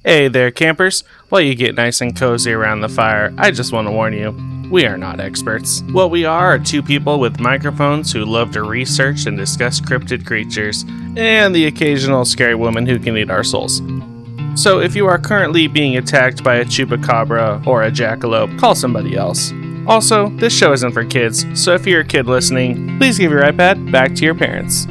Hey there, campers. While you get nice and cozy around the fire, I just want to warn you, we are not experts. What we are two people with microphones who love to research and discuss cryptid creatures, and the occasional scary woman who can eat our souls. So if you are currently being attacked by a chupacabra or a jackalope, call somebody else. Also, this show isn't for kids, so if you're a kid listening, please give your iPad back to your parents.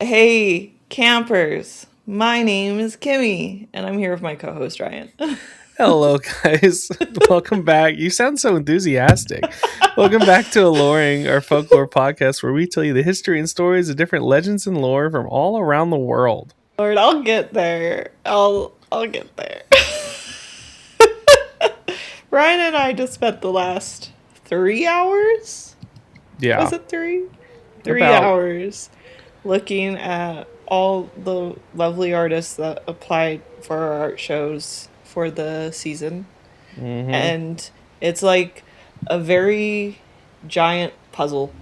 Hey, campers. My name is Kimmy, and I'm here with my co-host Ryan. Hello, guys. Welcome back. You sound so enthusiastic. Welcome back to Aloreing, our folklore podcast, where we tell you the history and stories of different legends and lore from all around the world. Lord, I'll get there. I'll get there. Ryan and I just spent the last 3 hours. Yeah. Was it three? Three About. hours looking at all the lovely artists that applied for our art shows for the season. Mm-hmm. And it's like a very giant puzzle.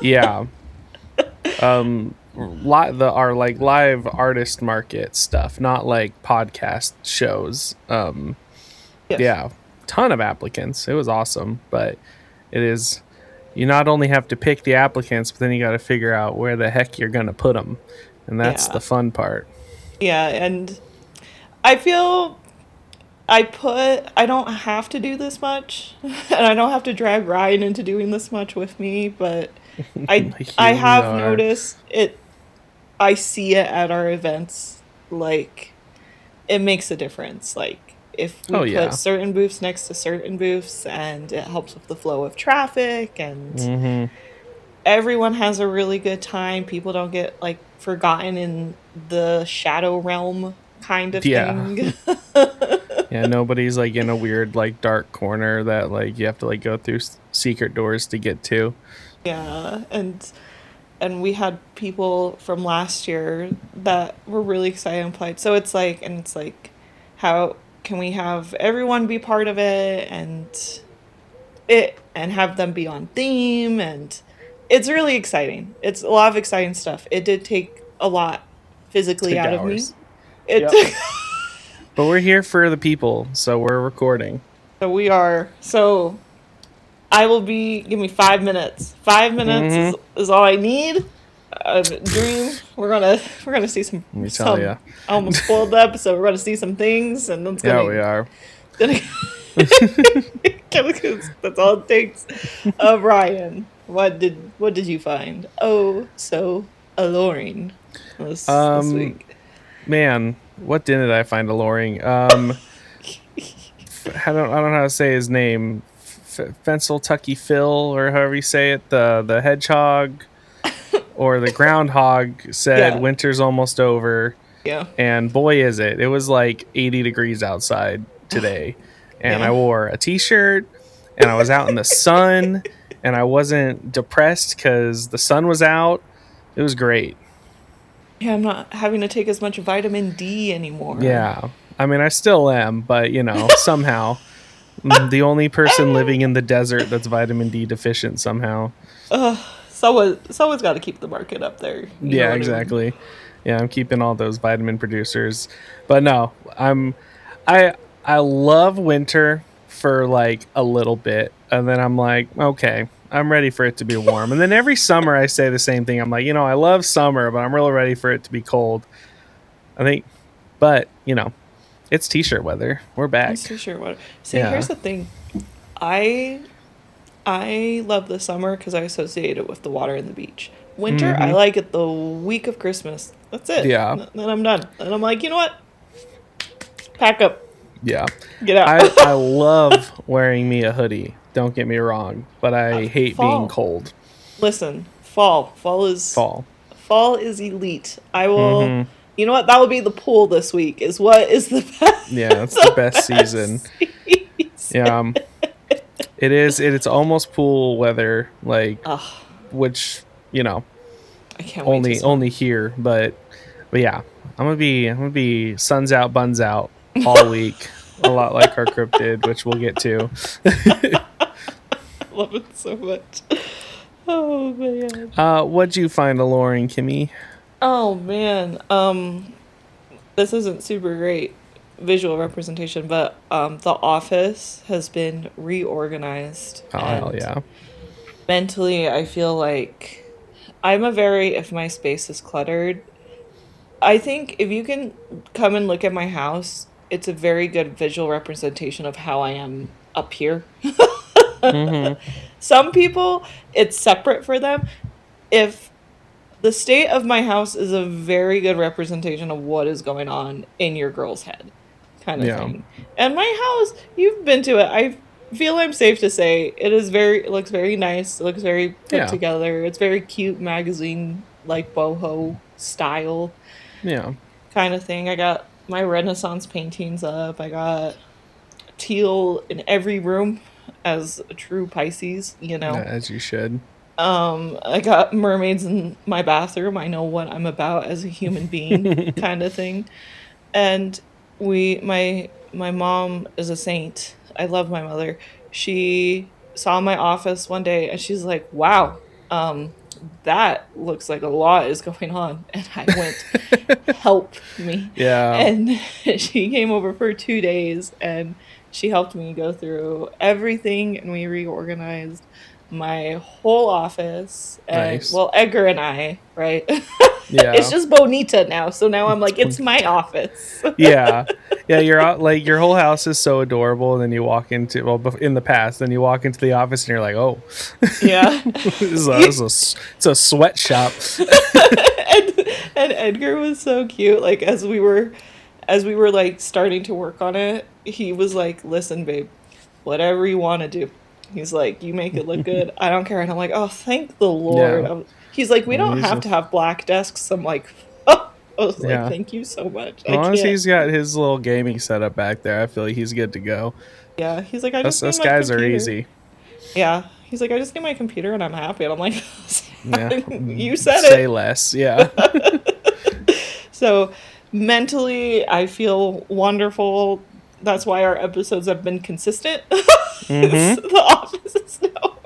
Yeah. Our like live artist market stuff, not like podcast shows. Yes. Yeah, ton of applicants. It was awesome, but it is. You not only have to pick the applicants, but then you got to figure out where the heck you're gonna put them, and that's Yeah. the fun part. Yeah, and I feel I don't have to do this much, and I don't have to drag Ryan into doing this much with me, but I Here we have are. noticed it. I see it at our events, like it makes a difference. Like if we Oh, yeah. put certain booths next to certain booths, and it helps with the flow of traffic, and Mm-hmm. everyone has a really good time. People don't get like forgotten in the shadow realm kind of Yeah. thing. Yeah, nobody's like in a weird like dark corner that like you have to like go through secret doors to get to. Yeah, and we had people from last year that were really excited and played. So it's like how can we have everyone be part of it and have them be on theme, and it's really exciting. It's a lot of exciting stuff. It did take a lot physically Took out of me. hours. It Yep. took But we're here for the people, so we're recording. So we are. So I will be. Give me 5 minutes. 5 minutes Mm-hmm. is all I need. Dream. We're gonna see some. Let me tell ya. I almost spoiled the episode. We're gonna see some things, and that's Yeah, gonna. we are. gonna that's all it takes. Ryan, what did you find? Oh, so alluring. This week. Man, what didn't I find alluring? I don't know how to say his name. Fenceltucky Phil, or however you say it. The hedgehog or the groundhog said Yeah. winter's almost over. Yeah. And boy, is it. It was like 80 degrees outside today. And Yeah. I wore a t-shirt and I was out in the sun and I wasn't depressed because the sun was out. It was great. Yeah, I'm not having to take as much vitamin D anymore. Yeah. I mean, I still am, but somehow the only person living in the desert that's vitamin D deficient somehow. Someone's got to keep the market up there. You know Yeah, what I mean? exactly. Yeah, I'm keeping all those vitamin producers. But no, I love winter for like a little bit, and then I'm like, okay, I'm ready for it to be warm. And then every summer I say the same thing. I'm like, I love summer, but I'm really ready for it to be cold. I think, but it's t-shirt weather. We're back. It's too sure what. See, Yeah. here's the thing. I I love the summer because I associate it with the water and the beach. Winter, I like it the week of Christmas. That's it. Yeah. Then I'm done. And I'm like, you know what? Pack up. Yeah. Get out. I love wearing me a hoodie. Don't get me wrong, but I hate fall. being cold. Listen, fall. Fall is elite. I will. You know what? That will be the pool this week. Is what is the best. Yeah, it's the best season. Yeah. It is. It's almost pool weather, like, which I can't wait. only here, but yeah, I'm gonna be suns out, buns out all week, a lot like our cryptid, which we'll get to. I love it so much. Oh man. What'd you find alluring, Kimmy? Oh man. This isn't super great visual representation, but the office has been reorganized, Oh, hell and yeah. mentally I feel like I'm a very, if my space is cluttered, I think if you can come and look at my house, it's a very good visual representation of how I am up here. Mm-hmm. Some people, it's separate for them. If the state of my house is a very good representation of what is going on in your girl's head, kind of Yeah. thing. And my house, you've been to it. I feel I'm safe to say it looks very nice. It looks very put Yeah. together. It's very cute magazine like boho style Yeah. kind of thing. I got my Renaissance paintings up. I got teal in every room as a true Pisces, you know. As you should. I got mermaids in my bathroom. I know what I'm about as a human being, kind of thing. And my mom is a saint. I love my mother. She saw my office one day and she's like, "Wow, that looks like a lot is going on." And I went, "Help me." Yeah. And she came over for 2 days and she helped me go through everything and we reorganized my whole office. And Nice. well, Edgar and I, right? It's Yeah. just Bonita now. So now I'm like, it's my office. Yeah. Yeah, you're out, like your whole house is so adorable, and then you walk into, well, in the past, then you walk into the office and you're like, oh, Yeah. it's a sweatshop. and Edgar was so cute. Like as we were like starting to work on it, he was like, "Listen, babe, whatever you want to do." He's like, "You make it look good. I don't care." And I'm like, "Oh, thank the Lord." Yeah. He's like, "We Well, don't he's have to have black desks." I'm like, oh. I was like, yeah. "Thank you so much. As I long as can't." he's got his little gaming setup back there, I feel like he's good to go. Yeah. He's like, "I Us just need us my guys are computer." easy. Yeah. He's like, "I just need my computer and I'm happy." And I'm like, Yeah. "You said Say it." less. Yeah. So mentally, I feel wonderful. That's why our episodes have been consistent. Mm-hmm. The office is now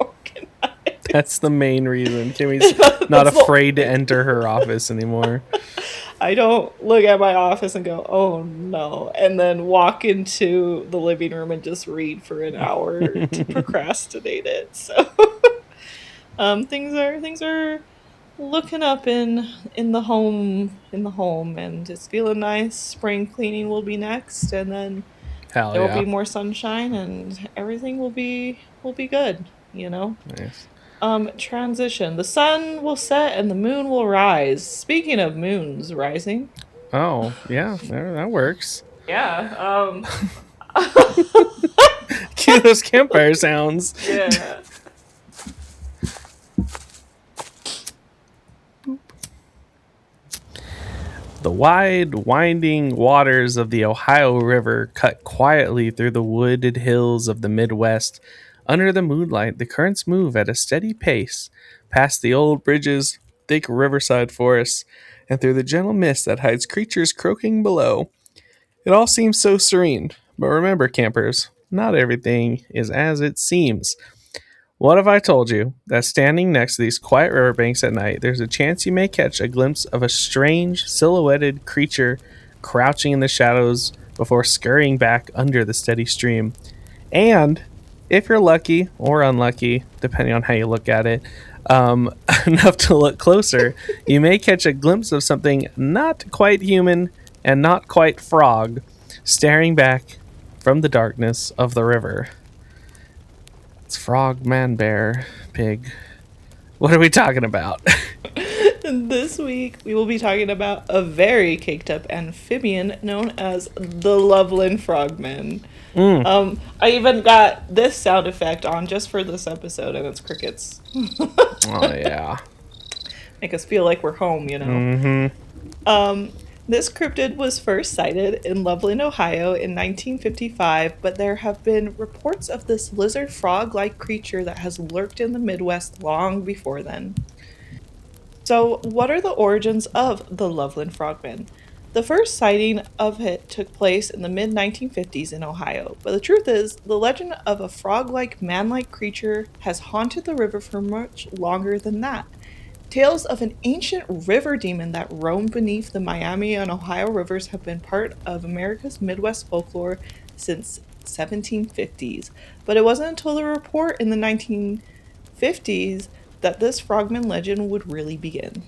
That's organized. the main reason. Kimmy's not That's the afraid to enter her office anymore. I don't look at my office and go, "Oh no," and then walk into the living room and just read for an hour to procrastinate it. So, things are looking up in the home, and it's feeling nice. Spring cleaning will be next, and then Hell there will yeah. be more sunshine, and everything will be good. You know. Nice. Transition. The sun will set and the moon will rise. Speaking of moons rising. Oh, yeah, that works. Yeah. Cue those campfire sounds. Yeah. The wide, winding waters of the Ohio River cut quietly through the wooded hills of the Midwest. Under the moonlight, the currents move at a steady pace, past the old bridges, thick riverside forests, and through the gentle mist that hides creatures croaking below. It all seems so serene. But remember, campers, not everything is as it seems. What if I told you that standing next to these quiet riverbanks at night, there's a chance you may catch a glimpse of a strange, silhouetted creature crouching in the shadows before scurrying back under the steady stream? And if you're lucky or unlucky, depending on how you look at it, enough to look closer, you may catch a glimpse of something not quite human and not quite frog staring back from the darkness of the river. It's frog, man, bear, pig. What are we talking about? This week we will be talking about a very caked up amphibian known as the Loveland Frogman. Mm. I even got this sound effect on just for this episode, and it's crickets. Oh, yeah. Make us feel like we're home, you know. Mm-hmm. This cryptid was first sighted in Loveland, Ohio in 1955, but there have been reports of this lizard frog like creature that has lurked in the Midwest long before then. So, what are the origins of the Loveland Frogman? The first sighting of it took place in the mid 1950s in Ohio, but the truth is, the legend of a frog like, man like creature has haunted the river for much longer than that. Tales of an ancient river demon that roamed beneath the Miami and Ohio rivers have been part of America's Midwest folklore since 1750s, but it wasn't until the report in the 1950s that this frogman legend would really begin.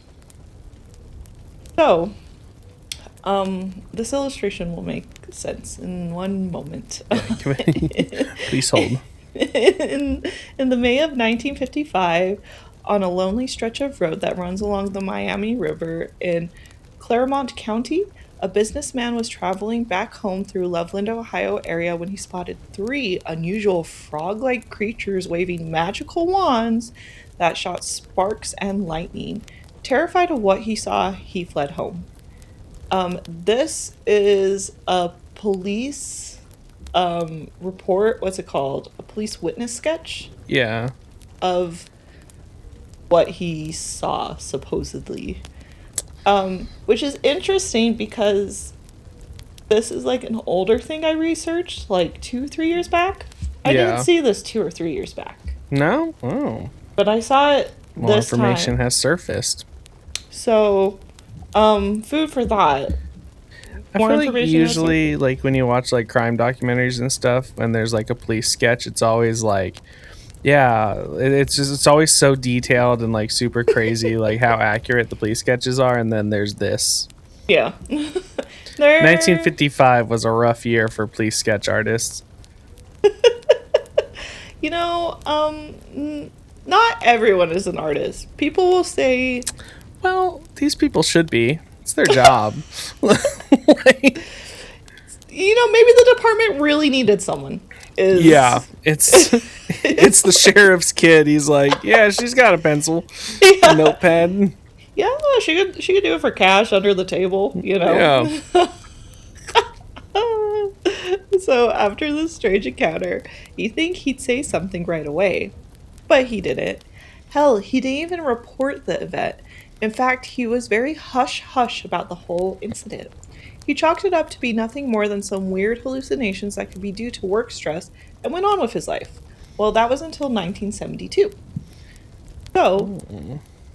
So, this illustration will make sense in one moment. Please hold. In the May of 1955, on a lonely stretch of road that runs along the Miami River in Claremont County, a businessman was traveling back home through Loveland, Ohio area when he spotted three unusual frog-like creatures waving magical wands that shot sparks and lightning. Terrified of what he saw, he fled home. This is a police report. What's it called? A police witness sketch? Yeah. Of what he saw, supposedly. Which is interesting because this is like an older thing I researched, like 2-3 years back. I didn't see this 2 or 3 years back. No? Oh. But I saw it More this information time. has surfaced. So, food for thought. I feel like usually, like, when you watch, like, crime documentaries and stuff, and there's, like, a police sketch, it's always, like, yeah, it's always so detailed and, like, super crazy, like, how accurate the police sketches are, and then there's this. Yeah. 1955 was a rough year for police sketch artists. You know, not everyone is an artist. People will say... Well, these people should be. It's their job. Like, you know, maybe the department really needed someone. Yeah, it's the sheriff's kid. He's like, yeah, she's got a pencil, a notepad. Yeah, she could do it for cash under the table, you know. Yeah. So after this strange encounter, you'd think he'd say something right away, but he didn't. Hell, he didn't even report the event. In fact, he was very hush-hush about the whole incident. He chalked it up to be nothing more than some weird hallucinations that could be due to work stress and went on with his life. Well, that was until 1972. So,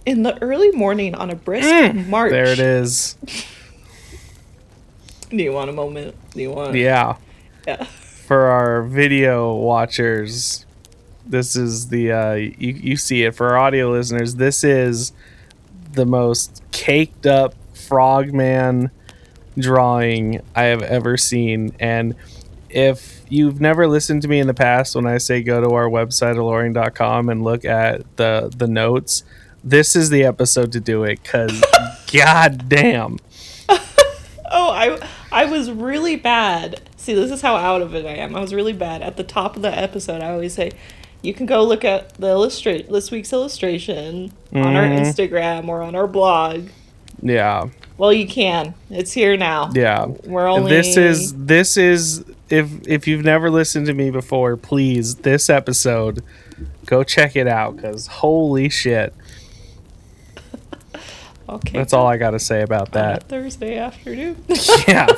in the early morning on a brisk March... There it is. Do you want a moment? Do you want... Yeah. Yeah. For our video watchers, this is the... you see it. For our audio listeners, this is the most caked up frogman drawing I have ever seen. And if you've never listened to me in the past when I say go to our website aloreing.com and look at the notes, this is the episode to do it, because god damn. Oh, I was really bad. See, this is how out of it I am. I was really bad. At the top of the episode, I always say, you can go look at the this week's illustration on our Instagram or on our blog. Yeah. Well, you can. It's here now. Yeah. We're only... This is if you've never listened to me before, please, this episode, go check it out, because holy shit. Okay. That's all I got to say about that. Thursday afternoon. Yeah.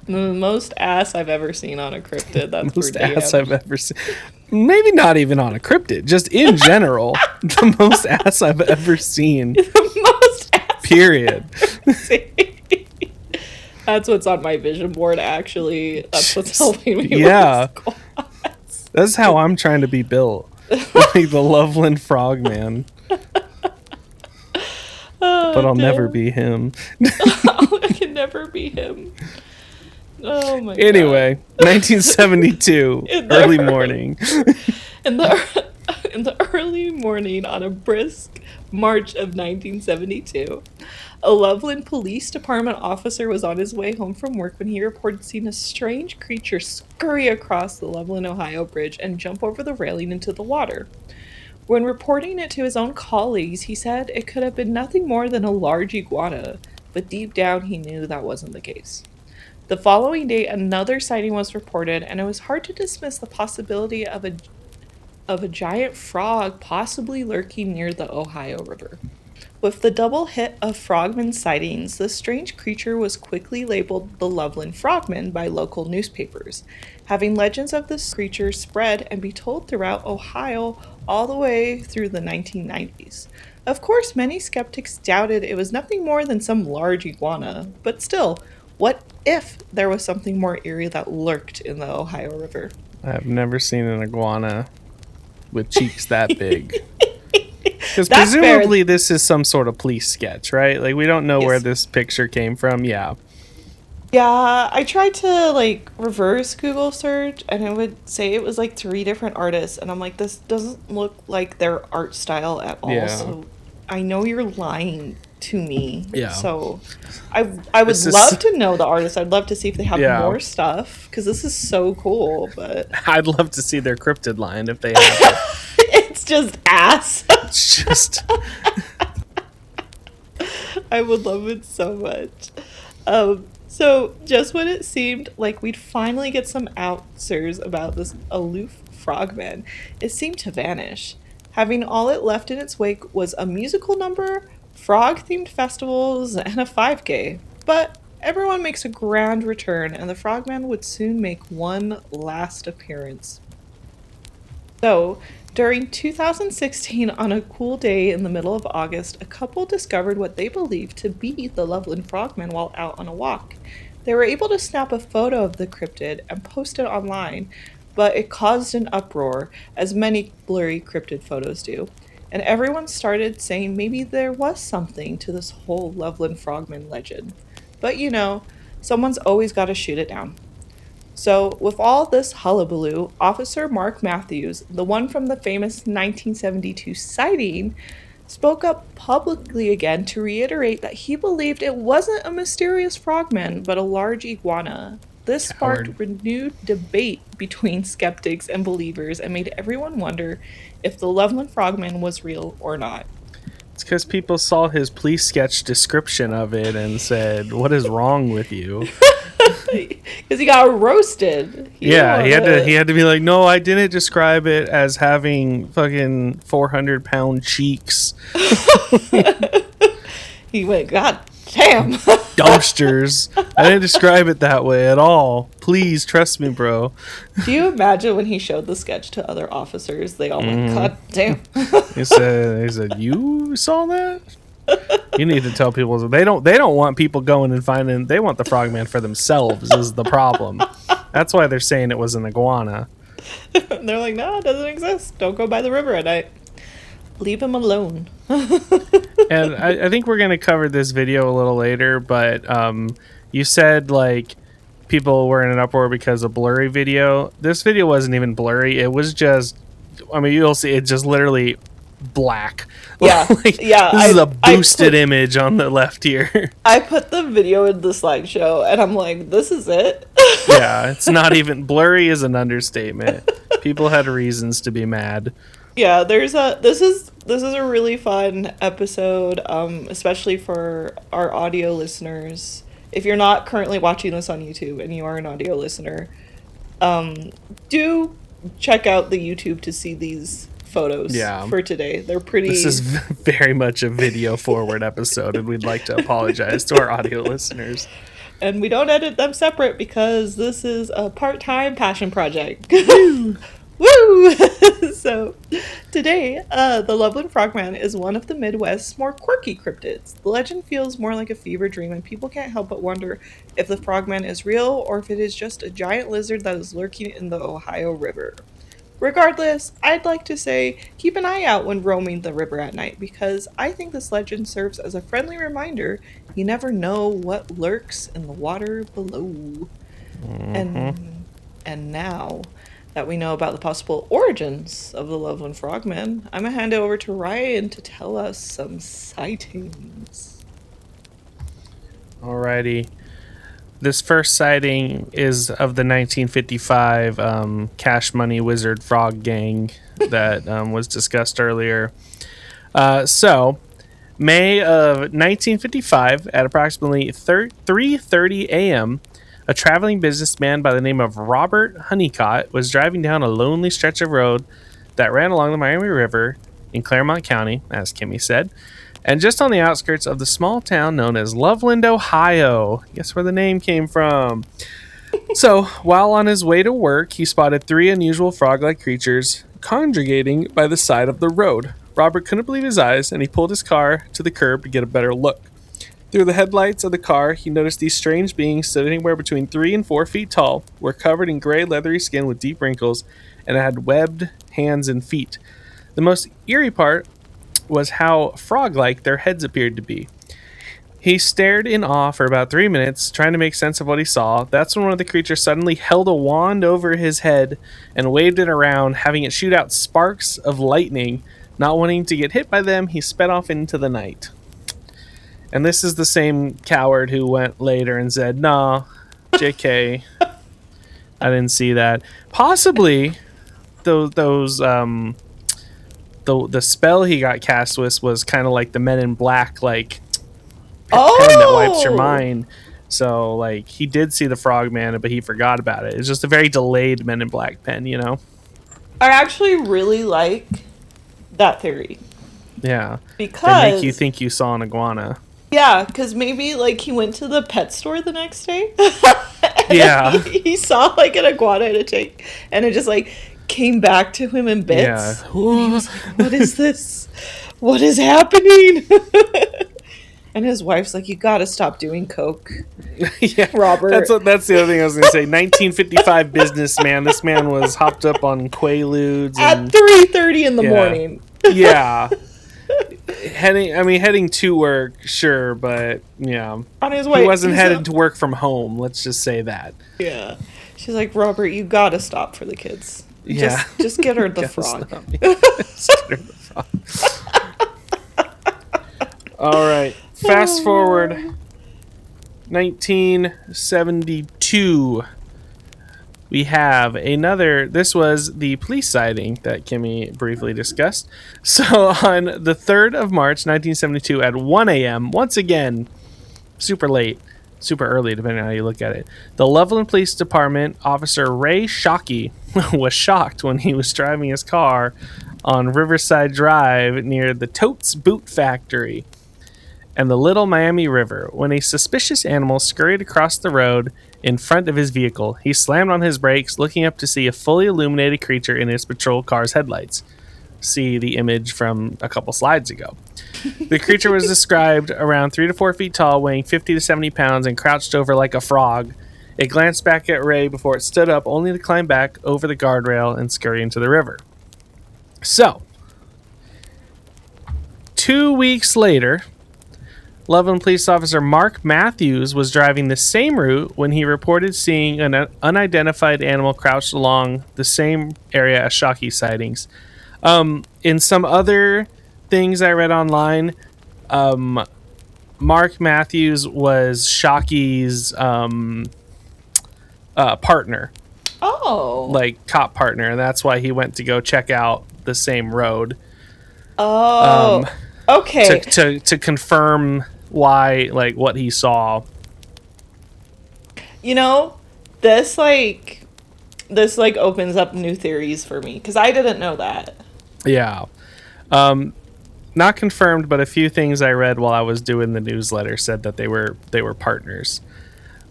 The most ass I've ever seen on a cryptid. That's most damn. ass I've ever seen. Maybe not even on a cryptid, just in general. The most ass I've ever seen. The most ass. Period. That's what's on my vision board, actually. That's what's helping me. Yeah. That's how I'm trying to be built. Like the Loveland Frogman. But I'll never be him. I can never be him. Oh my anyway, God. 1972, early morning. In the early morning on a brisk March of 1972, a Loveland Police Department officer was on his way home from work when he reported seeing a strange creature scurry across the Loveland, Ohio bridge and jump over the railing into the water. When reporting it to his own colleagues, he said it could have been nothing more than a large iguana, but deep down he knew that wasn't the case. The following day, another sighting was reported, and it was hard to dismiss the possibility of a giant frog possibly lurking near the Ohio River. With the double hit of frogman sightings, the strange creature was quickly labeled the Loveland Frogman by local newspapers, having legends of this creature spread and be told throughout Ohio all the way through the 1990s. Of course, many skeptics doubted it was nothing more than some large iguana, but still, what if there was something more eerie that lurked in the Ohio River? I've never seen an iguana with cheeks that big. Because That's presumably fair. this is some sort of police sketch, right? Like, we don't know where Yes. this picture came from. Yeah. Yeah, I tried to like reverse Google search and it would say it was like three different artists and I'm like this doesn't look like their art style at all. Yeah. So I know you're lying to me. Yeah. So I would This is- love to know the artist. I'd love to see if they have Yeah. more stuff cuz this is so cool, but I'd love to see their cryptid line if they have it. it's just ass. It's just... I would love it so much. So just when it seemed like we'd finally get some answers about this aloof frogman, it seemed to vanish. Having all it left in its wake was a musical number, frog-themed festivals, and a 5K. But everyone makes a grand return, and the frogman would soon make one last appearance. So, during 2016, on a cool day in the middle of August, a couple discovered what they believed to be the Loveland Frogman while out on a walk. They were able to snap a photo of the cryptid and post it online, but it caused an uproar, as many blurry cryptid photos do. And everyone started saying maybe there was something to this whole Loveland Frogman legend. But you know, someone's always got to shoot it down. So, with all this hullabaloo, Officer Mark Matthews, the one from the famous 1972 sighting, spoke up publicly again to reiterate that he believed it wasn't a mysterious frogman, but a large iguana. This sparked Coward. renewed debate between skeptics and believers and made everyone wonder if the Loveland Frogman was real or not. It's because people saw his police sketch description of it and said, "What is wrong with you?" Because he got roasted. He had to be like, "No, I didn't describe it as having fucking 400-pound cheeks, He went, God damn. dumpsters. I didn't describe it that way at all. Please trust me, bro." Do you imagine when he showed the sketch to other officers? They all went, God damn. He said, "You saw that? You need to tell people they don't want people going and finding. They want the frogman for themselves. Is the problem? That's why they're saying it was an iguana." And they're like, no, it doesn't exist. Don't go by the river at night. Leave him alone. And I think we're gonna cover this video a little later, but you said like people were in an uproar because of blurry video. This video wasn't even blurry. It was just, I mean, you'll see, it's just literally black. Yeah, yeah, This is a I boosted put- image on the left here. I put the video in the slideshow and I'm like, this is it? Yeah, it's not even blurry is an understatement. People had reasons to be mad. Yeah, this is a really fun episode, especially for our audio listeners. If you're not currently watching this on YouTube and you are an audio listener, do check out the YouTube to see these photos for today. They're pretty. This is very much a video forward episode, and we'd like to apologize to our audio listeners. And we don't edit them separate because this is a part-time passion project. Woo! So, today, the Loveland Frogman is one of the Midwest's more quirky cryptids. The legend feels more like a fever dream, and people can't help but wonder if the frogman is real or if it is just a giant lizard that is lurking in the Ohio River. Regardless, I'd like to say keep an eye out when roaming the river at night because I think this legend serves as a friendly reminder you never know what lurks in the water below. And now that we know about the possible origins of the Loveland Frogman, I'm going to hand it over to Ryan to tell us some sightings. Alrighty. This first sighting is of the 1955 Cash Money Wizard Frog Gang that was discussed earlier. So, May of 1955, at approximately 3:30 a.m., a traveling businessman by the name of Robert Honeycutt was driving down a lonely stretch of road that ran along the Miami River in Claremont County, as Kimmy said. and just on the outskirts of the small town known as Loveland, Ohio. Guess where the name came from? So, while on his way to work, he spotted 3 unusual frog-like creatures congregating by the side of the road. Robert couldn't believe his eyes, and he pulled his car to the curb to get a better look. Through the headlights of the car, he noticed these strange beings stood anywhere between 3 and 4 feet tall, were covered in gray leathery skin with deep wrinkles, and had webbed hands and feet. The most eerie part was how frog-like their heads appeared to be. He stared in awe for about 3 minutes, trying to make sense of what he saw. That's when one of the creatures suddenly held a wand over his head and waved it around, having it shoot out sparks of lightning. Not wanting to get hit by them, he sped off into the night. And this is the same coward who went later and said, "Nah, JK, I didn't see that." Possibly, the spell he got cast with was kind of like the Men in Black, like pen that wipes your mind. So, like, he did see the Frogman, but he forgot about it. It's just a very delayed Men in Black pen, you know? I actually really like that theory. Yeah. Because they make you think you saw an iguana. Yeah, because maybe, like, he went to the pet store the next day. Yeah. He saw, like, an iguana in a tank, and it just, like, came back to him in bits. Yeah. And he was like, what is this? What is happening? And his wife's like, you gotta stop doing coke. Yeah, Robert. That's the other thing I was going to say. 1955 business, This man was hopped up on Quaaludes. At 3:30 in the morning. Yeah. Heading to work, sure, but yeah. On his way. He wasn't headed to work from home, let's just say that. Yeah. She's like, Robert, you gotta stop for the kids. Yeah. Just get her the frog. Just get her the frog. All right. Fast forward 1972. We have another. This was the police sighting that Kimmy briefly discussed. So on the 3rd of March, 1972 at 1 a.m., once again, super late, super early, depending on how you look at it, the Loveland Police Department officer Ray Shockey was shocked when he was driving his car on Riverside Drive near the Totes Boot Factory and the Little Miami River when a suspicious animal scurried across the road in front of his vehicle. He slammed on his brakes, looking up to see a fully illuminated creature in his patrol car's headlights. See the image from a couple slides ago. The creature was described around 3 to 4 feet tall, weighing 50 to 70 pounds, and crouched over like a frog. It glanced back at Ray before it stood up, only to climb back over the guardrail and scurry into the river. So, 2 weeks later, Loveland police officer Mark Matthews was driving the same route when he reported seeing an unidentified animal crouched along the same area as Shockey's sightings. In some other things I read online, Mark Matthews was Shockey's partner. Oh. Like, cop partner, and that's why he went to go check out the same road. Oh. Okay. To confirm why, like, what he saw. You know, this opens up new theories for me, because I didn't know that. Yeah. Not confirmed, but a few things I read while I was doing the newsletter said that they were partners.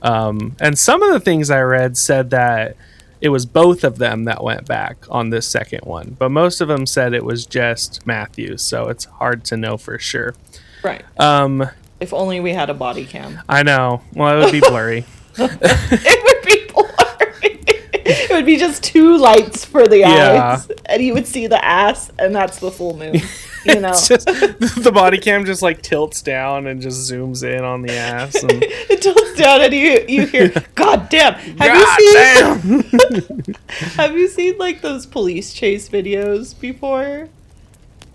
And some of the things I read said that it was both of them that went back on this second one, but most of them said it was just Matthews, so it's hard to know for sure. Right. If only we had a body cam. I know. Well, it would be blurry. It would be blurry. It would be just 2 lights for the eyes, and you would see the ass, and that's the full moon. You know, it's just, the body cam just like tilts down and just zooms in on the ass. And it tilts down, and you hear, "God damn!" Have you seen like those police chase videos before?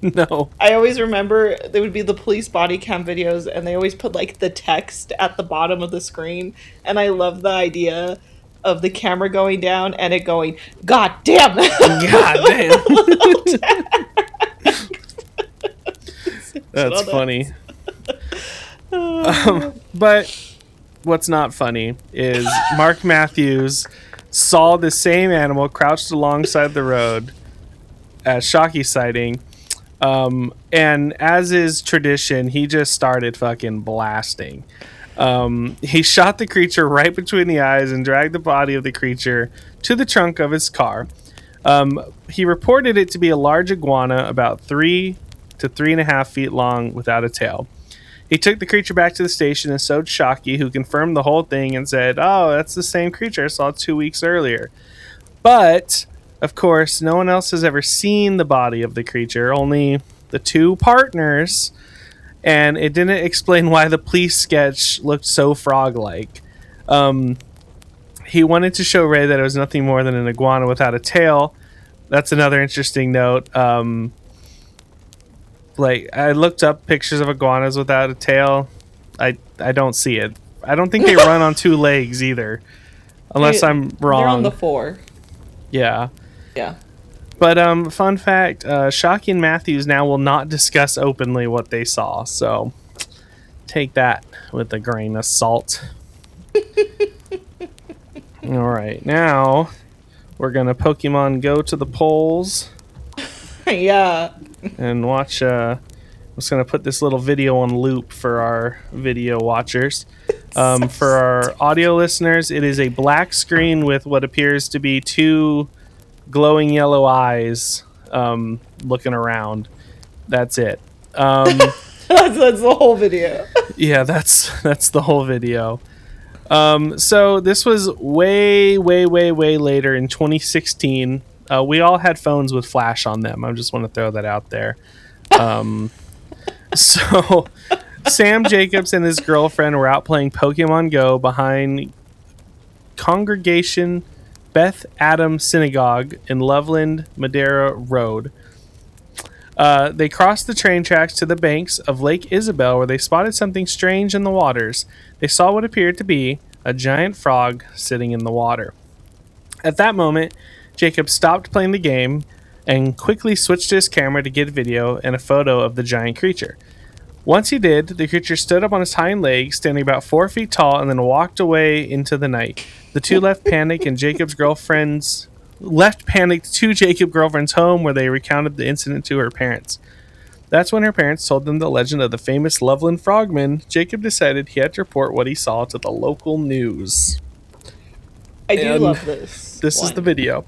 No. I always remember there would be the police body cam videos, and they always put like the text at the bottom of the screen, and I love the idea of the camera going down and it going, "God damn!" God damn. That's funny. But what's not funny is Mark Matthews saw the same animal crouched alongside the road as Shockey's sighting, And as is tradition, he just started fucking blasting. He shot the creature right between the eyes and dragged the body of the creature to the trunk of his car. He reported it to be a large iguana about 3 to 3.5 feet long without a tail. He took the creature back to the station and showed Shockey, who confirmed the whole thing and said, "Oh, that's the same creature I saw 2 weeks earlier." But, of course, no one else has ever seen the body of the creature, only the two partners, and it didn't explain why the police sketch looked so frog-like. He wanted to show Ray that it was nothing more than an iguana without a tail. That's another interesting note. I looked up pictures of iguanas without a tail. I don't see it. I don't think they run on two legs either, unless I'm wrong. They're on the 4. Yeah. Yeah. But fun fact, Shockey and Matthews now will not discuss openly what they saw, so take that with a grain of salt. All right, now we're gonna Pokemon Go to the polls. Yeah. And watch. I'm just gonna put this little video on loop for our video watchers. For our audio listeners, it is a black screen with what appears to be two glowing yellow eyes looking around. That's it. That's the whole video. Yeah, that's the whole video. So this was way later in 2016. We all had phones with flash on them. I just want to throw that out there. So Sam Jacobs and his girlfriend were out playing Pokemon Go behind Congregation Beth Adam Synagogue in Loveland, Madeira Road. They crossed the train tracks to the banks of Lake Isabel, where they spotted something strange in the waters. They saw what appeared to be a giant frog sitting in the water. At that moment, Jacob stopped playing the game and quickly switched to his camera to get video and a photo of the giant creature. Once he did, the creature stood up on his hind legs, standing about 4 feet tall, and then walked away into the night. The two left panicked to Jacob's girlfriend's home, where they recounted the incident to her parents. That's when her parents told them the legend of the famous Loveland Frogman. Jacob decided he had to report what he saw to the local news. I do love this. This is the video.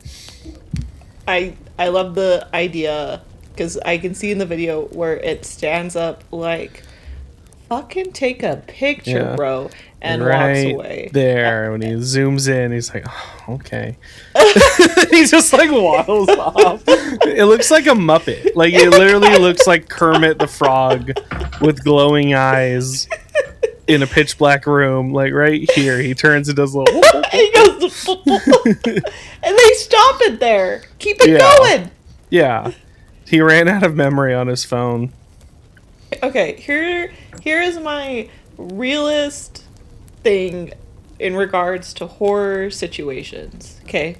I love the idea, because I can see in the video where it stands up like, fucking take a picture, bro, and walks away. There, when he zooms in, he's like, oh, okay. He just like waddles off. It looks like a Muppet. Like, it literally looks like Kermit the Frog with glowing eyes in a pitch black room. Like right here, he turns and does a little. He goes, and they stop it there. Keep it going. Yeah. He ran out of memory on his phone. Okay, here is my realist thing in regards to horror situations. Okay,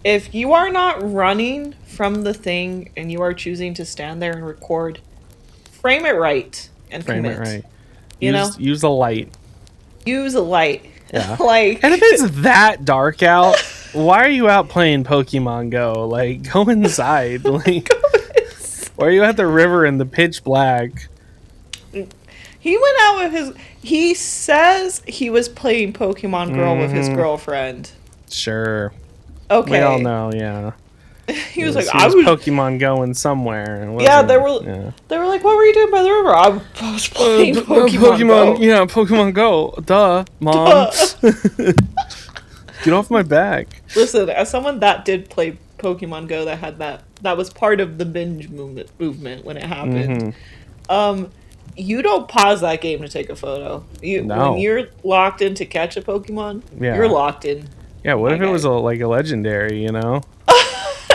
if you are not running from the thing and you are choosing to stand there and record, frame it right and frame commit. It right. Use a light. Use a light. Yeah. Like, and if it's that dark out, why are you out playing Pokemon Go? Like, go inside. Like, why are you at the river in the pitch black? He went out with his. He says he was playing Pokemon Girl with his girlfriend. Sure. Okay. We all know, yeah. He was like, I was Pokemon going somewhere. Yeah, they were like, what were you doing by the river? I was playing Pokemon Go. Yeah, Pokemon Go. Duh, Mom. Duh. Get off my back. Listen, as someone that did play Pokemon Go, that was part of the binge movement when it happened. You don't pause that game to take a photo. When you're locked in to catch a Pokemon, you're locked in. Yeah, what if it was a legendary, you know?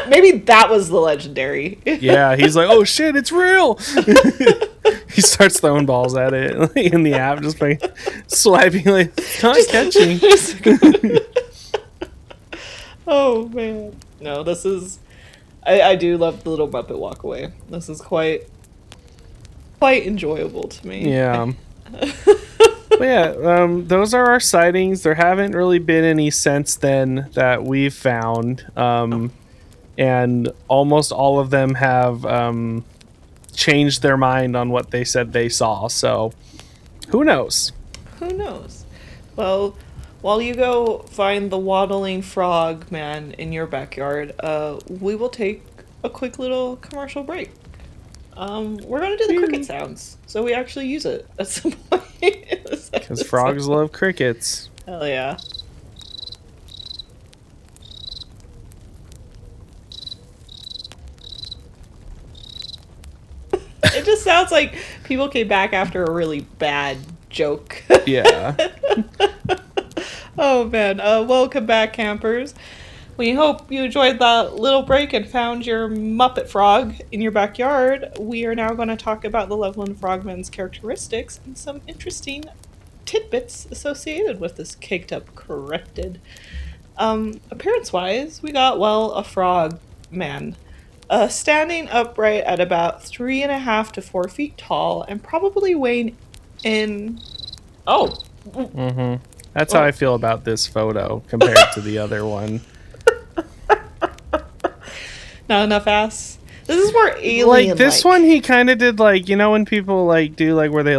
Maybe that was the legendary. Yeah, he's like, oh shit, it's real. He starts throwing balls at it in the app, just like swiping, like, not catching. Oh man, no, this is. I do love the little Muppet walk away. This is quite enjoyable to me. Yeah. But yeah, those are our sightings. There haven't really been any since then that we've found. And almost all of them have changed their mind on what they said they saw. So who knows? Who knows? Well, while you go find the waddling frog man in your backyard, we will take a quick little commercial break. We're gonna do the cricket sounds, so we actually use it at some point. Because frogs love crickets. Hell yeah. It just sounds like people came back after a really bad joke. Yeah. Oh man, welcome back, campers. We hope you enjoyed that little break and found your Muppet Frog in your backyard. We are now going to talk about the Loveland Frogman's characteristics and some interesting tidbits associated with this caked up cryptid. Appearance-wise, we got, well, a frog man. Standing upright at about 3.5 to 4 feet tall and probably weighing in... Oh! Mm-hmm. That's how I feel about this photo compared to the other one. Not enough ass. This is more alien. Like this one, he kind of did like, you know, when people like do like where they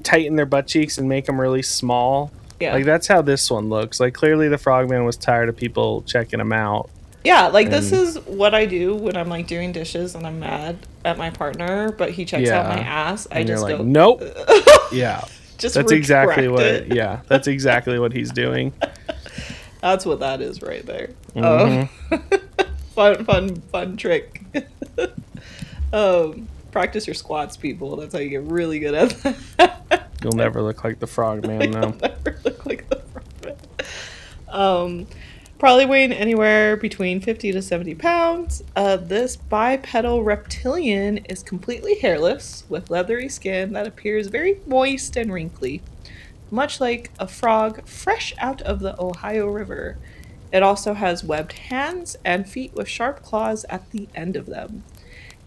tighten their butt cheeks and make them really small. Yeah. Like that's how this one looks. Like clearly the frogman was tired of people checking him out. Yeah, like this is what I do when I'm like doing dishes and I'm mad at my partner, but he checks out my ass. I just like, go, nope. Yeah. Just that's exactly what. it. Yeah, that's exactly what he's doing. That's what that is right there. Mm-hmm. Fun trick. Practice your squats, people. That's how you get really good at that. You'll never look like the frogman, though. You'll never look like the frogman. Probably weighing anywhere between 50 to 70 pounds. This bipedal reptilian is completely hairless, with leathery skin that appears very moist and wrinkly, much like a frog fresh out of the Ohio River. It also has webbed hands and feet with sharp claws at the end of them.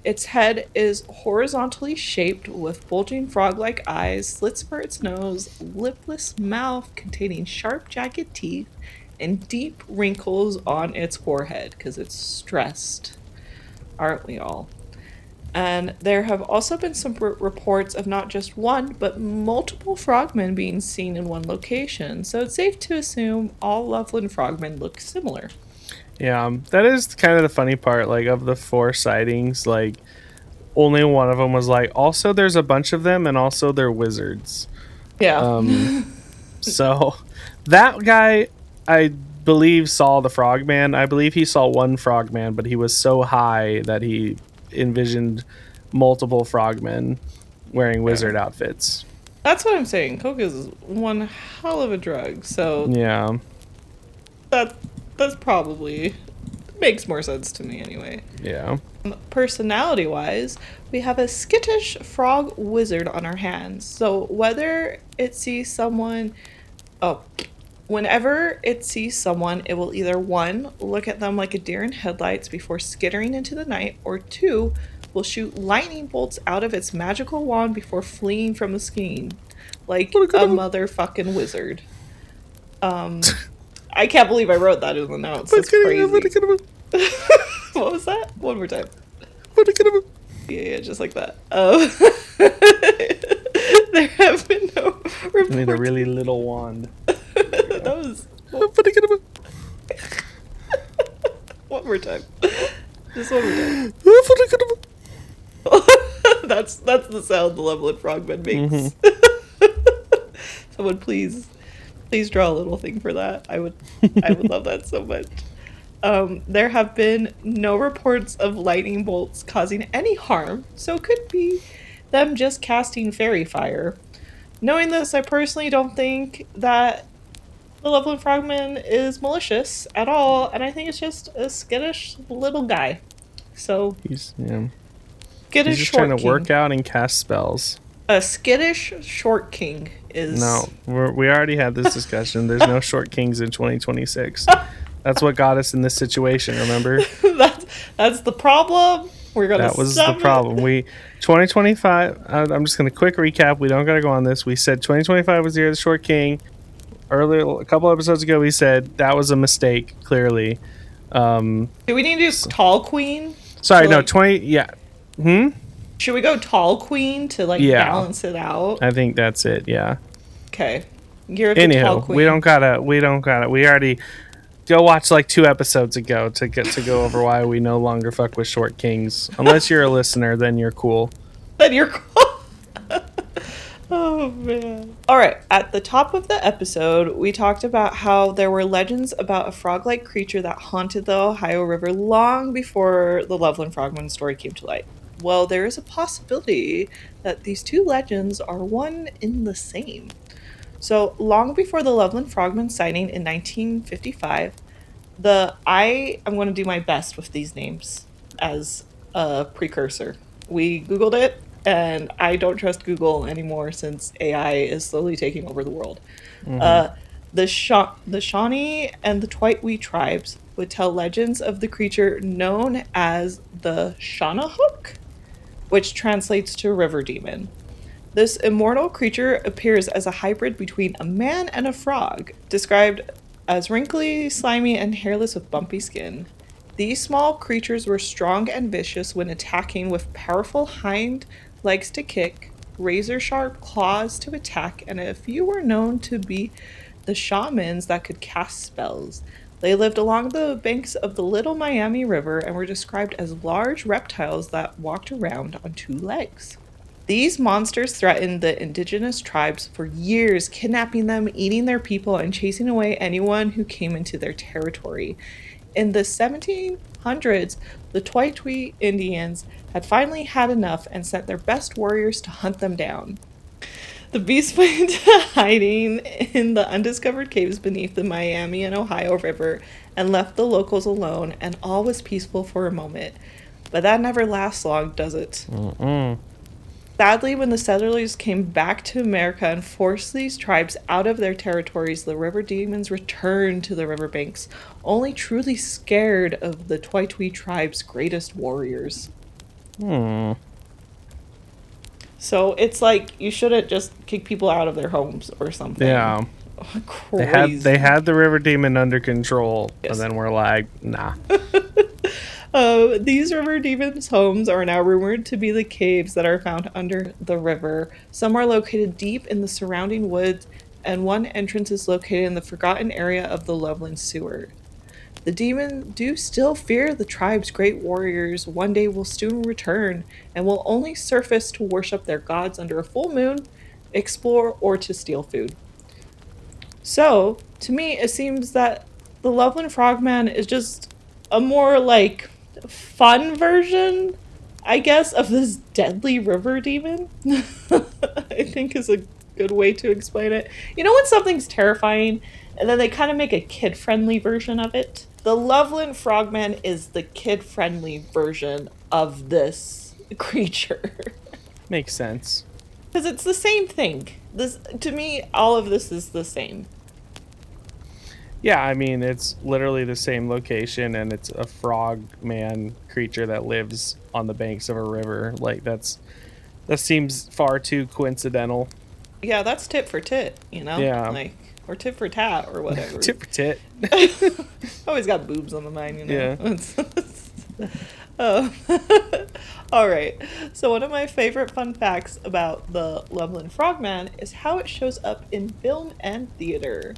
Its head is horizontally shaped with bulging frog-like eyes, slits for its nose, lipless mouth containing sharp, jagged teeth, and deep wrinkles on its forehead because it's stressed. Aren't we all? And there have also been some reports of not just one, but multiple frogmen being seen in one location. So it's safe to assume all Loveland frogmen look similar. Yeah, that is kind of the funny part. Like, of the 4 sightings, like, only one of them was like, also there's a bunch of them, and also they're wizards. Yeah. So, that guy, I believe, saw the frogman. I believe he saw one frogman, but he was so high that he envisioned multiple frogmen wearing wizard outfits. That's what I'm saying. Coke is one hell of a drug. So yeah, that's probably makes more sense to me anyway. Yeah. Personality wise, we have a skittish frog wizard on our hands. So whenever it sees someone, it will either 1, look at them like a deer in headlights before skittering into the night, or 2, will shoot lightning bolts out of its magical wand before fleeing from the scene. Like a motherfucking wizard. I can't believe I wrote that in the notes. That's crazy. What was that? One more time. Yeah, just like that. There have been no reports. I need a really little wand. That was... One more time. Just one more time. That's the sound the Loveland Frogman makes. Someone please draw a little thing for that. I would love that so much. There have been no reports of lightning bolts causing any harm, so it could be them just casting fairy fire. Knowing this, I personally don't think that the Loveland Frogman is malicious at all, and I think it's just a skittish little guy. So he's just trying to work out and cast spells. A skittish short king is... No, we already had this discussion. There's no short kings in 2026. That's what got us in this situation, remember? That's the problem. That was the problem. 2025, I'm just going to quick recap. We don't got to go on this. We said 2025 was the year of the short king. Earlier, a couple episodes ago, we said that was a mistake, clearly. Do we need to do tall queen? Sorry, no, 20, yeah. Should we go tall queen to like Yeah. balance it out? I think that's it. Yeah. Okay. You're the tall Anywho, queen. we don't gotta. We already go watch like 2 episodes ago to get to go over why we no longer fuck with short kings. Unless you're a listener, then you're cool. Then you're cool. Oh, man. All right. At the top of the episode, we talked about how there were legends about a frog-like creature that haunted the Ohio River long before the Loveland Frogman story came to light. Well, there is a possibility that these two legends are one in the same. So, long before the Loveland Frogman sighting in 1955, I'm going to do my best with these names as a precursor. We Googled it, and I don't trust Google anymore since AI is slowly taking over the world. The Shawnee and the Twitewee tribes would tell legends of the creature known as the Shanahook, which translates to river demon. This immortal creature appears as a hybrid between a man and a frog, described as wrinkly, slimy, and hairless with bumpy skin. These small creatures were strong and vicious when attacking, with powerful hind legs to kick, razor-sharp claws to attack, and a few were known to be the shamans that could cast spells. They lived along the banks of the Little Miami River and were described as large reptiles that walked around on 2 legs. These monsters threatened the indigenous tribes for years, kidnapping them, eating their people, and chasing away anyone who came into their territory. In the 1700s, the Twitewee Indians had finally had enough and sent their best warriors to hunt them down. The beast went hiding in the undiscovered caves beneath the Miami and Ohio River and left the locals alone, and all was peaceful for a moment. But that never lasts long, does it? Sadly, when the settlers came back to America and forced these tribes out of their territories, the river demons returned to the riverbanks, only truly scared of the Twitewee tribe's greatest warriors. So it's like you shouldn't just kick people out of their homes or something. Yeah. Oh, crazy. They had the river demon under control, Yes. and then we're like, nah. These river demons' homes are now rumored to be the caves that are found under the river. Some are located deep in the surrounding woods, and one entrance is located in the forgotten area of the Loveland Sewer. The demons do still fear the tribe's great warriors. One day will soon return, and will only surface to worship their gods under a full moon, explore, or to steal food. So, to me, it seems that the Loveland Frogman is just a more, like, fun version, I guess, of this deadly river demon. I think is a good way to explain it. You know when something's terrifying, and then they kind of make a kid-friendly version of it? The Loveland Frogman is the kid-friendly version of this creature. Makes sense. Because it's the same thing. This, to me, all of this is the same. Yeah, I mean, it's literally the same location, and it's a frog man creature that lives on the banks of a river. Like, that seems far too coincidental. Yeah, that's tit for tit, you know? Yeah. Like, or tit for tat, or whatever. Tit for tit. Always got boobs on the mind, you know? Yeah. All right. So one of my favorite fun facts about the Loveland Frogman is how it shows up in film and theater.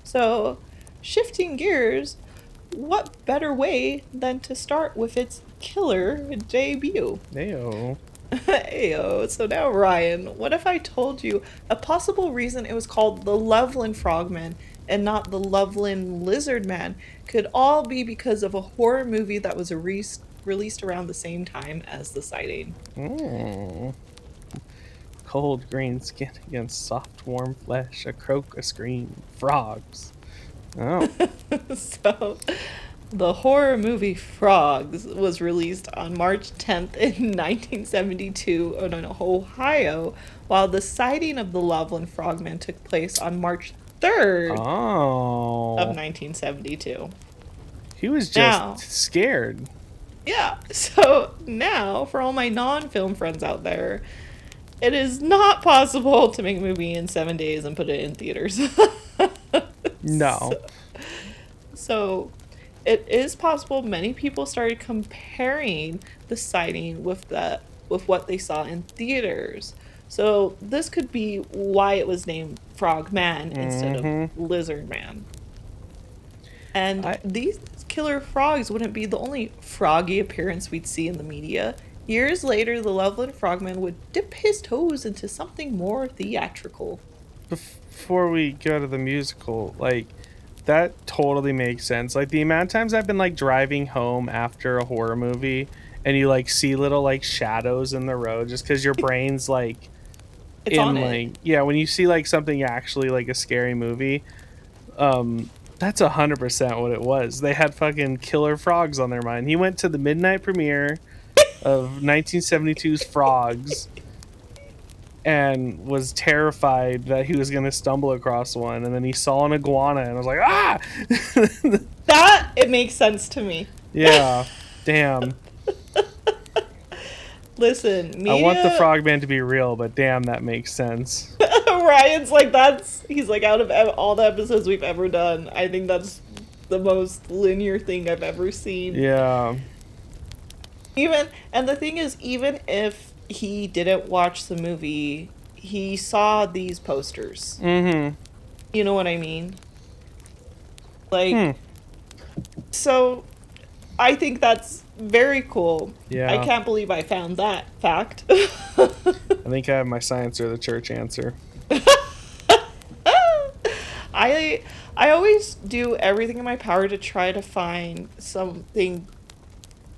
So, shifting gears, what better way than to start with its killer debut? Ayo. Ayo. So now, Ryan, what if I told you a possible reason it was called the Loveland Frogman and not the Loveland Lizard Man could all be because of a horror movie that was released around the same time as the sighting? Cold green skin against soft warm flesh, a croak, a scream, frogs. Oh. So, the horror movie Frogs was released on March 10th in 1972 in Ohio, while the sighting of the Loveland Frogman took place on March 3rd of 1972. He was just scared. Yeah, so now, for all my non-film friends out there, it is not possible to make a movie in 7 days and put it in theaters. No. So it is possible many people started comparing the sighting with the with what they saw in theaters. So this could be why it was named Frogman instead of Lizard Man. And these killer frogs wouldn't be the only froggy appearance we'd see in the media. Years later, the Loveland Frogman would dip his toes into something more theatrical. Before we go to the musical, like, that totally makes sense. Like, the amount of times I've been, like, driving home after a horror movie and you, like, see little, like, shadows in the road just because your brain's, like, it's on it. Yeah, when you see, like, something actually, like, a scary movie, that's 100% what it was. They had fucking killer frogs on their mind. He went to the midnight premiere of 1972's Frogs and was terrified that he was going to stumble across one, and then he saw an iguana and was like, ah! That, it makes sense to me. Yeah. Damn. Listen, media... I want the Frogman to be real, but damn, that makes sense. Ryan's like, he's like, out of all the episodes we've ever done, I think that's the most linear thing I've ever seen. Yeah. And the thing is, even if he didn't watch the movie, he saw these posters. Mm-hmm. You know what I mean? Like, so I think that's very cool. Yeah. I can't believe I found that fact. I think I have my science or the church answer. I always do everything in my power to try to find something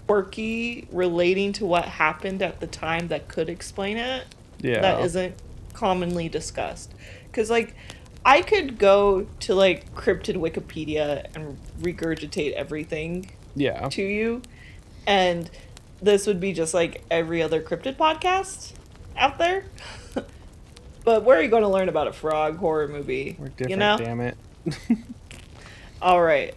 quirky relating to what happened at the time that could explain it. Yeah. That isn't commonly discussed. Because, like, I could go to, like, cryptid Wikipedia and regurgitate everything to you. And this would be just like every other cryptid podcast out there. But where are you going to learn about a frog horror movie? We're different, you know? damn it. All right.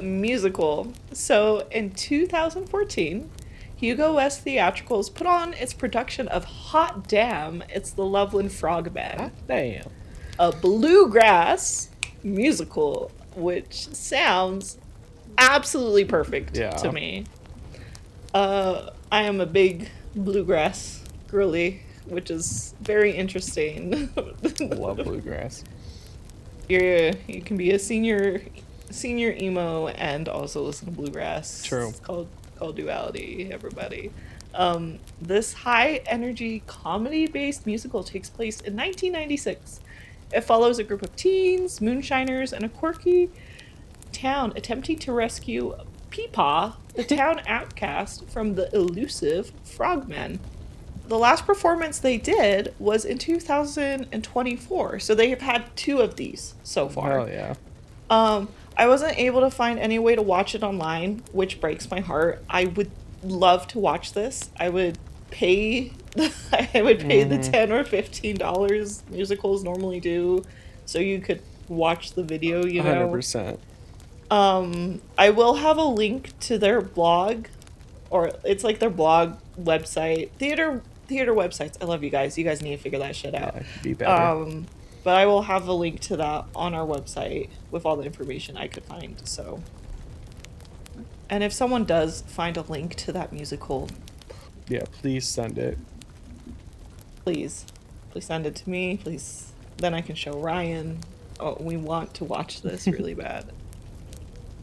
Musical. So in 2014, Hugo West Theatricals put on its production of Hot Damn, It's the Loveland Frogman. Hot damn. A bluegrass musical, which sounds absolutely perfect to me. I am a big bluegrass girly, which is very interesting. Love bluegrass. You can be a senior emo and also listen to bluegrass. True. It's called Duality, everybody. This high energy comedy based musical takes place in 1996. It follows a group of teens, moonshiners, and a quirky town attempting to rescue Peepaw, the town outcast, from the elusive Frogmen. The last performance they did was in 2024, so they have had 2 of these so far. Hell yeah. I wasn't able to find any way to watch it online, which breaks my heart. I would love to watch this. I would pay the $10 or $15 musicals normally do, so you could watch the video, you know. 100%. I will have a link to their blog, or it's like their blog website, theater websites. I love you guys. You guys need to figure that shit out. Yeah, be better. But I will have a link to that on our website with all the information I could find. So, and if someone does find a link to that musical, yeah, please send it. Please send it to me. Please, then I can show Ryan. Oh, we want to watch this really bad.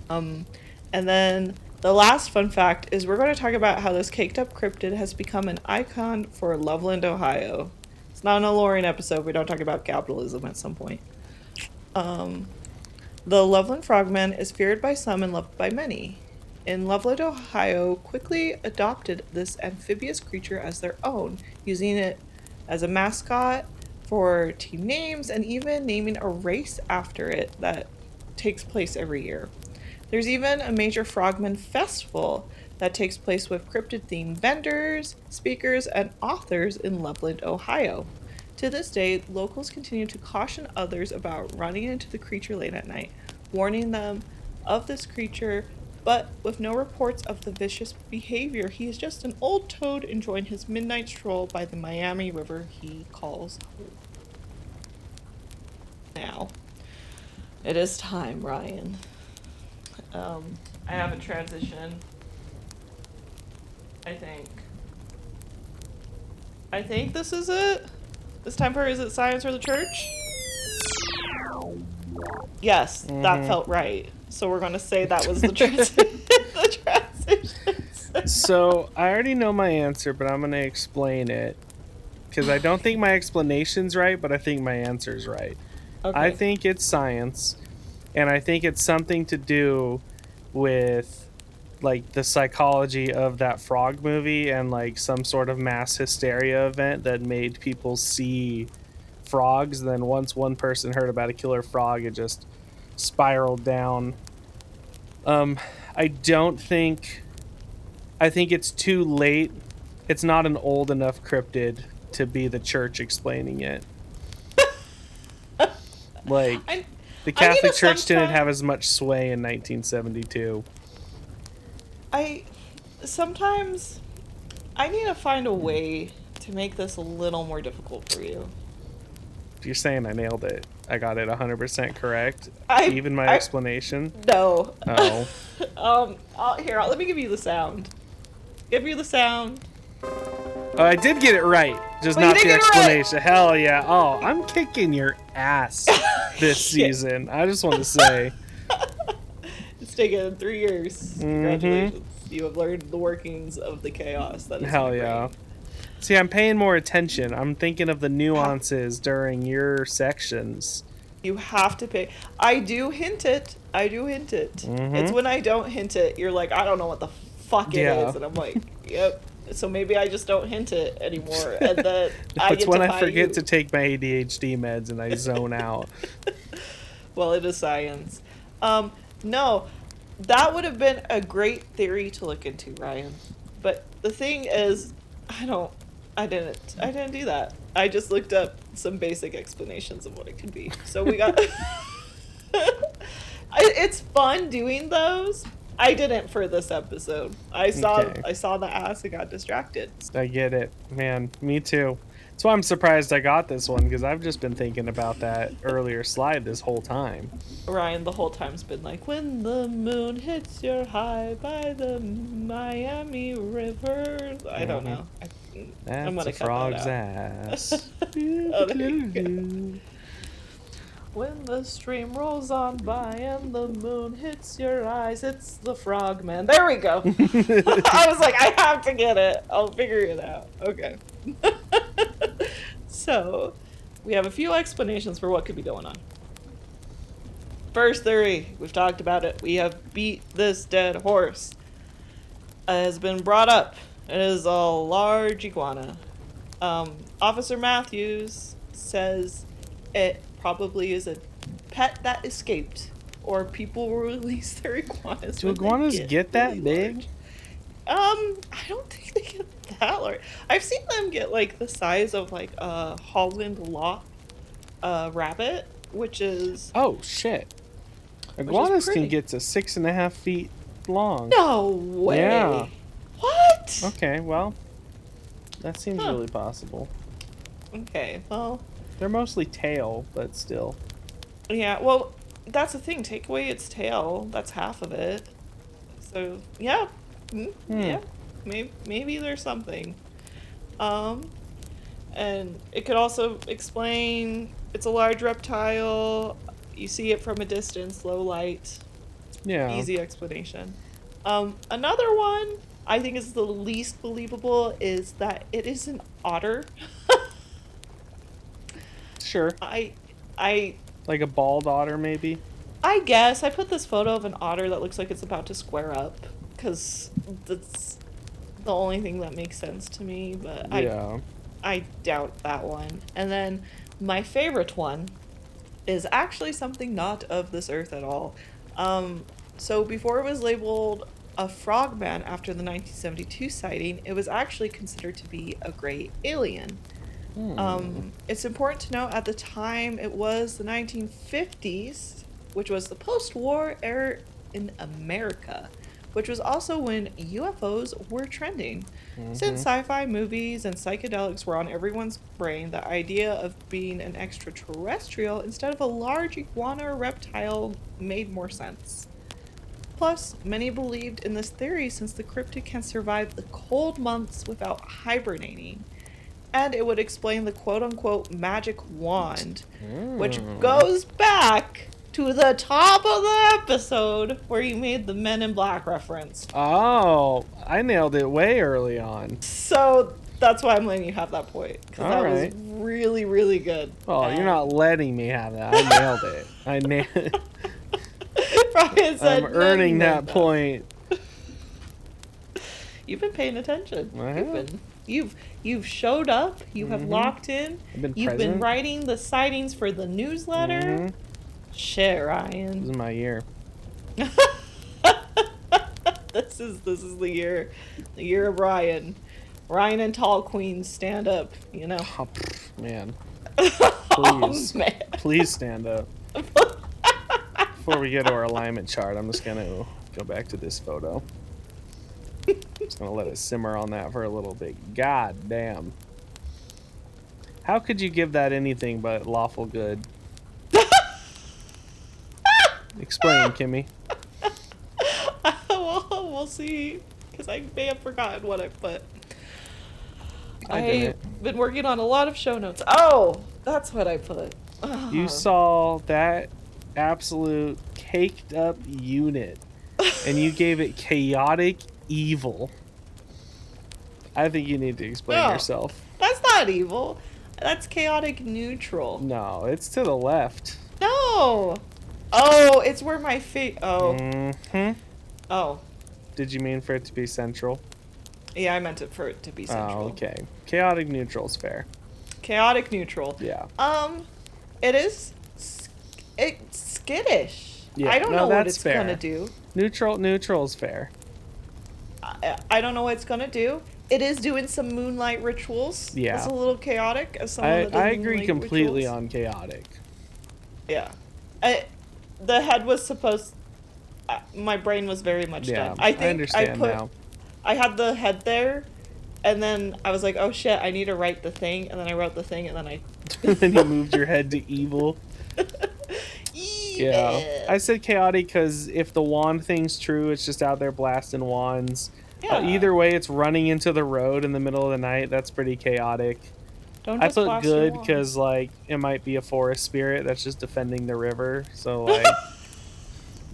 And then the last fun fact is we're going to talk about how this caked up cryptid has become an icon for Loveland, Ohio. It's not an Aloreing episode. We don't talk about capitalism at some point. The Loveland Frogman is feared by some and loved by many. In Loveland, Ohio, quickly adopted this amphibious creature as their own, using it as a mascot for team names and even naming a race after it that takes place every year. There's even a major Frogman festival that takes place with cryptid-themed vendors, speakers, and authors in Loveland, Ohio. To this day, locals continue to caution others about running into the creature late at night, warning them of this creature, but with no reports of the vicious behavior. He is just an old toad enjoying his midnight stroll by the Miami River he calls home. Now, it is time, Ryan. I have a transition, I think. I think this is it. This time for is it science or the church? Yes, that felt right. So we're going to say that was the transition. The transition. So I already know my answer, but I'm going to explain it. Because I don't think my explanation's right, but I think my answer's right. Okay. I think it's science, and I think it's something to do with like the psychology of that frog movie and like some sort of mass hysteria event that made people see frogs. Then once one person heard about a killer frog, it just spiraled down. I don't think I think it's too late. It's not an old enough cryptid to be the church explaining it. Like the Catholic Church didn't have as much sway in 1972. Sometimes I need to find a way to make this a little more difficult for you. You're saying I nailed it. I got it 100% correct. Even my explanation. No. Oh. Here, let me give you the sound. Give you the sound. Oh, I did get it right. Just not the explanation. Right. Hell yeah. Oh, I'm kicking your ass this season. I just want to say. It's taken 3 years. Congratulations. You have learned the workings of the chaos. That is hell yeah. See, I'm paying more attention. I'm thinking of the nuances during your sections. You have to pay. I do hint it. It's when I don't hint it, you're like, I don't know what the fuck it is. And I'm like, yep. So maybe I just don't hint it anymore. And then it's when I forget to take my ADHD meds and I zone out. Well, it is science. No, that would have been a great theory to look into, Ryan. But the thing is, I didn't do that. I just looked up some basic explanations of what it could be. So we got it's fun doing those. I didn't for this episode. I saw the ass and got distracted. I get it. Man, me too. That's why I'm surprised I got this one, because I've just been thinking about that earlier slide this whole time. Ryan the whole time's been like, when the moon hits your high by the Miami River. I don't know. I'm gonna cut frog's that ass. When the stream rolls on by and the moon hits your eyes, it's the Frogman. There we go. I was like, I have to get it. I'll figure it out. Okay. So, we have a few explanations for what could be going on. First theory, we've talked about it. We have beat this dead horse. It has been brought up. It is a large iguana. Officer Matthews says it probably is a pet that escaped, or people will release their iguanas. Do iguanas get that big? I don't think they get that large. I've seen them get like the size of like a Holland lot rabbit, which is shit. Iguanas can get to 6.5 feet long. No way. Yeah. What? Okay, well, that seems really possible. Okay, well. They're mostly tail, but still. Yeah, well, that's the thing. Take away its tail. That's half of it. So, yeah. Yeah. Maybe there's something. And it could also explain it's a large reptile. You see it from a distance, low light. Yeah. Easy explanation. Another one I think is the least believable is that it is an otter. Sure. I like a bald otter, maybe? I guess. I put this photo of an otter that looks like it's about to square up, because that's the only thing that makes sense to me, but yeah. I doubt that one. And then my favorite one is actually something not of this earth at all. So before it was labeled a frogman after the 1972 sighting, it was actually considered to be a gray alien. It's important to note at the time it was the 1950s, which was the post-war era in America, which was also when UFOs were trending. Since sci-fi movies and psychedelics were on everyone's brain, the idea of being an extraterrestrial instead of a large iguana or reptile made more sense. Plus, many believed in this theory since the cryptid can survive the cold months without hibernating. and it would explain the quote-unquote magic wand, which goes back to the top of the episode where you made the Men in Black reference. Oh, I nailed it way early on. So that's why I'm letting you have that point, because that right. was really, really good. Oh, you're not letting me have that. I nailed it. I nailed it. Ryan said, I'm earning that point. You've been paying attention. I have. You've showed up. You have locked in. You've been writing the sightings for the newsletter. Shit, Ryan. This is my year. This is the year of Ryan. Ryan and Tall Queens stand up. You know. Oh, man. Please, Oh, man. Please stand up. Before we get to our alignment chart, I'm just gonna go back to this photo. Just gonna let it simmer on that for a little bit. God damn. How could you give that anything but lawful good? Explain, Kimmy. We'll see. Because I may have forgotten what I put. I've been working on a lot of show notes. Oh, that's what I put. You saw that absolute caked up unit and you gave it chaotic evil. I think you need to explain yourself. That's not evil. That's chaotic neutral. No, it's to the left. No. Oh, it's where my feet. Oh. Mm-hmm. Oh. Did you mean for it to be central? Yeah, I meant it for it to be central. Oh, okay. Chaotic neutral's fair. Chaotic neutral. Yeah. It is. It's skittish. Yeah. I don't know what it's gonna do. Neutral's fair. I don't know what it's gonna do. It is doing some moonlight rituals. Yeah. It's a little chaotic as someone that does I agree moonlight completely rituals. on chaotic. Yeah. The head was supposed. My brain was very much done. I think I understand now. I had the head there, and then I was like, "Oh shit, I need to write the thing," and then I wrote the thing, and then I. Then you moved your head to evil. Yeah. I said chaotic because if the wand thing's true, it's just out there blasting wands. Yeah. Either way, it's running into the road in the middle of the night. That's pretty chaotic. Don't I just put blast your good wand. because like it might be a forest spirit that's just defending the river. So like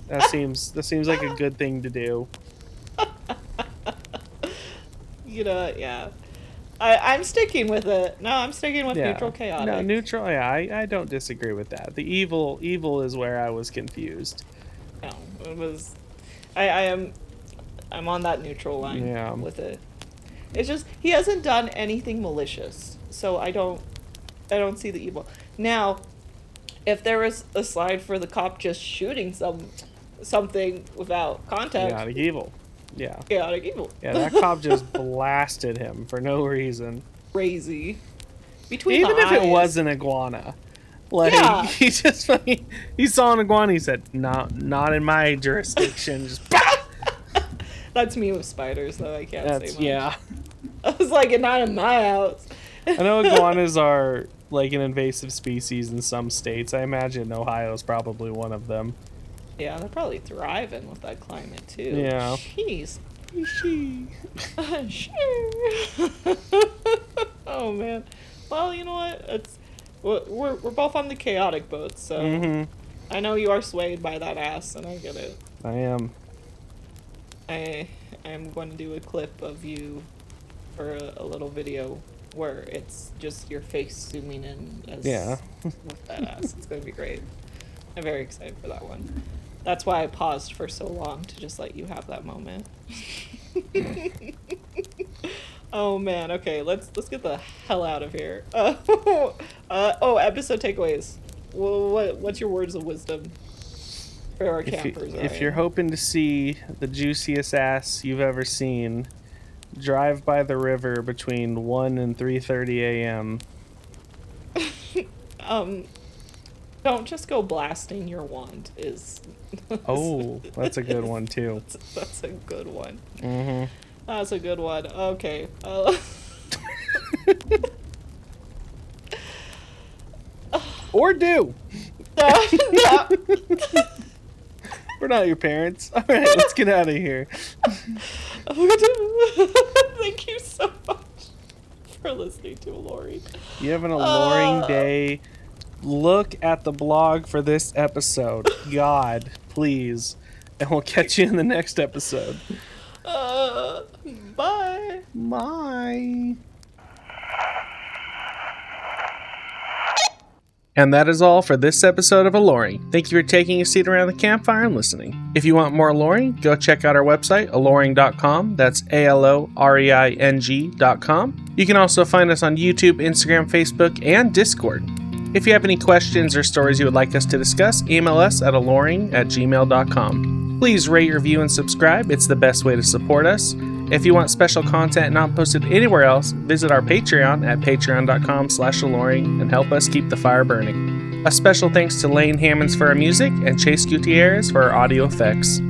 that seems like a good thing to do. You know, yeah. I'm sticking with it. No, I'm sticking with neutral chaotic. No, neutral. Yeah, I don't disagree with that. The evil is where I was confused. No, it was. I'm on that neutral line with it. It's just he hasn't done anything malicious, so I don't see the evil. Now, if there was a slide for the cop just shooting something without context, Chaotic evil. Yeah. Chaotic evil. Yeah, that cop just blasted him for no reason. Crazy. Between Even the if eyes. it was an iguana. Like, he just fucking, he saw an iguana, he said, not in my jurisdiction. Just, That's me with spiders, though. I can't say much. Yeah. I was like, not in my house. I know iguanas are like an invasive species in some states. I imagine Ohio's probably one of them. Yeah, they're probably thriving with that climate, too. Yeah. Jeez. Oh, man. Well, you know what? We're both on the chaotic boat, so I know you are swayed by that ass, and I get it. I am. I'm going to do a clip of you for a little video where it's just your face zooming in as with that ass. It's going to be great. I'm very excited for that one. That's why I paused for so long, to just let you have that moment. Oh man, okay, let's get the hell out of here. Episode takeaways. What's your words of wisdom for our campers? If you're hoping to see the juiciest ass you've ever seen, drive by the river between 1 and 3:30 a.m. Don't just go blasting your wand. Oh, that's a good one too. That's a good one. Mm-hmm. That's a good one. Okay. Or do. No. We're not your parents. All right, let's get out of here. Thank you so much for listening to Aloreing. You have an Aloreing day. Look at the blog for this episode. God, please. And we'll catch you in the next episode. Bye. Bye. And that is all for this episode of Aloreing. Thank you for taking a seat around the campfire and listening. If you want more Aloreing, go check out our website, aloreing.com. That's ALOREING.com. You can also find us on YouTube, Instagram, Facebook, and Discord. If you have any questions or stories you would like us to discuss, email us at aloreing@gmail.com. Please rate, review, and subscribe. It's the best way to support us. If you want special content not posted anywhere else, visit our Patreon at patreon.com/Aloreing and help us keep the fire burning. A special thanks to Lane Hammonds for our music and Chase Gutierrez for our audio effects.